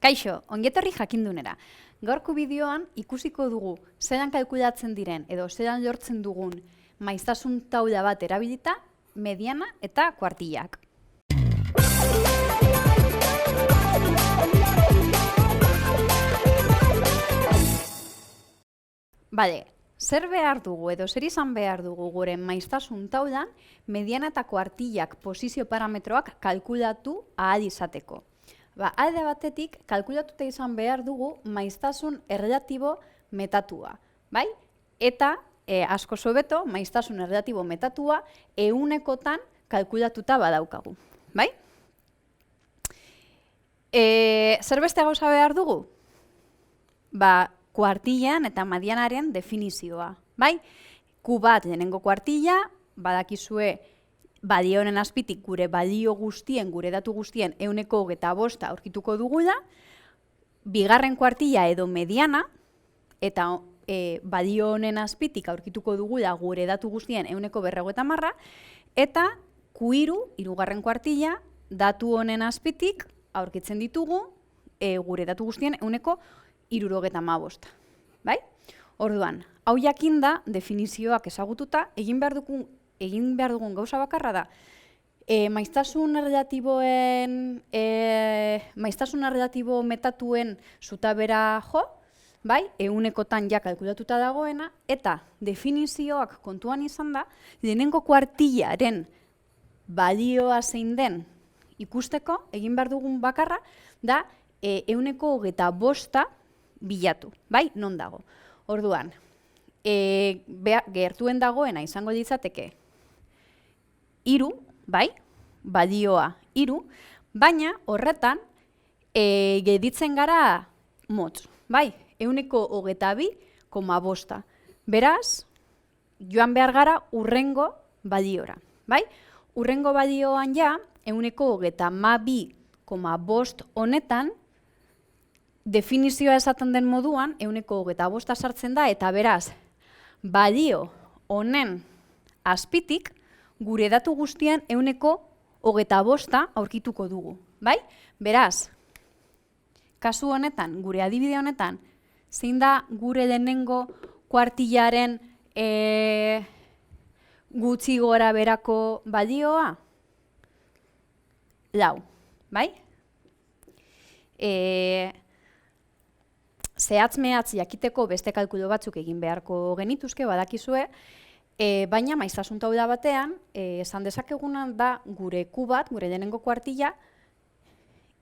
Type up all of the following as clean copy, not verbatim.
Kaixo, ongetorri jakindunera. Gaurko bideoan ikusiko dugu zelan kalkulatzen diren edo zelan lortzen dugun maiztasun taula bat erabilita, mediana eta kuartillak. Bale, zer behar dugu edo zer izan behar dugu gure maiztasun taulan mediana eta kuartillak posizio parametroak kalkulatu ahal izateko. Alde batetik, kalkulatuta izan behar dugu maiztasun erlatibo metatua, bai? Eta, asko hobeto, maiztasun erlatibo metatua ehunekotan kalkulatuta badaukagu, bai? Zer beste gauza behar dugu? Kuartillan eta medianaren definizioa, bai? Q bat lehenengo kuartilla, badakizue balio honen azpitik gure balio guztien, gure datu guztien 125 aurkituko dugula, bigarren kuartilla edo mediana, eta balio honen azpitik aurkituko dugula gure datu guztien 150, eta Q3, hirugarren kuartilla, datu honen azpitik aurkitzen ditugu gure datu guztien 175. Bai? Orduan, hau jakinda definizioak ezagututa, egin behar dugun gauza bakarra da, maiztasun erlatibo metatuen zutabera jo, bai, ehunekotan ja kalkulatuta dagoena, eta definizioak kontuan izan da, lehenengo kuartillaren balioa zein den ikusteko, egin behar dugun bakarra, da 125 bilatu, bai, non dago. Orduan, gertuen dagoena izango litzateke 3, bai, balioa 3, baina horretan gelditzen gara motz, bai, 122,5. Beraz, joan behar gara urrengo baliora, bai? Urrengo balioan ja, 122,5 honetan, definizioa esaten den moduan, 125 sartzen da, eta beraz, balio honen azpitik, gure datu guztien 125 aurkituko dugu, bai? Beraz, kasu honetan, gure adibide honetan, zein da gure lehenengo kuartillaren gutxi gora berako balioa? 4, bai? Zehatz-mehatz jakiteko beste kalkulo batzuk egin beharko genituzke, badakizue, baina maiztasun taula batean, esan dezakegunan da gure Q bat, gure lehenengo kuartilla,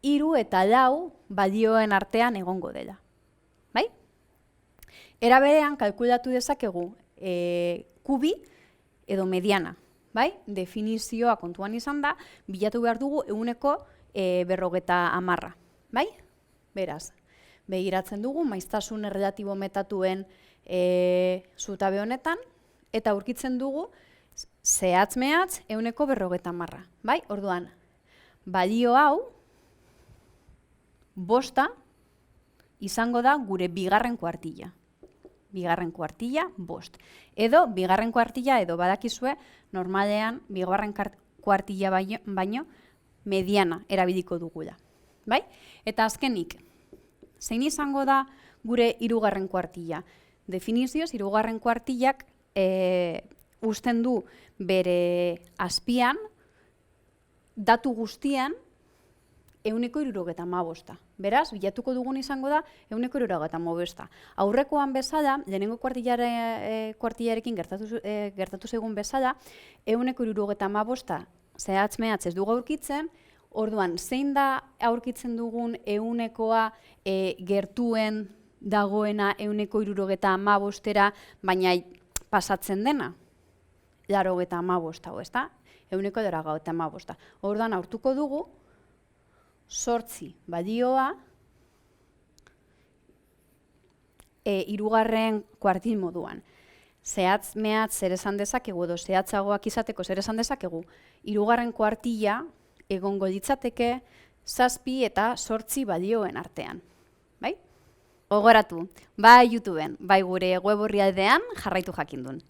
3 eta 4 balioen artean egongo dela. Bai? Era berean kalkulatu dezakegu Q2 edo mediana. Bai? Definizioa kontuan izan da, bilatu behar dugu 150. Bai? Beraz, begiratzen dugu maiztasun erlatibo metatuen zutabe honetan, eta aurkitzen dugu zehatz-mehatz 150. Bai? Orduan, balio hau 5 izango da gure bigarren kuartilla. Bigarren kuartilla 5. Edo, bigarren kuartilla, edo badakizue, normalean, bigarren kuartilla baino mediana erabiliko dugula. Bai? Eta azkenik, zein izango da gure hirugarren kuartilla? Definizioz, hirugarren kuartillak uzten du bere azpian datu guztian 175. Beraz, bilatuko dugun izango da 175. Aurrekoan bezala, lehenengo kuartillarekin gertatu zegoen bezala, 175 zehatz-mehatz ez dugu aurkitzen. Orduan, zein da aurkitzen dugun ehunekoa gertuen dagoena 175era, baina pasatzen dena? 85 hau, ezta? 185. Orduan, aurtuko dugu 8 balioa hirugarren kuartil moduan. Zehatz-mehatz zer esan dezakegu, edo zehatzagoak izateko zer esan dezakegu, hirugarren kuartilla egongo litzateke 7 eta 8 balioen artean. Bai? Gogoratu, bai YouTubeen, bai gure web orrialdean jarraitu jakindun.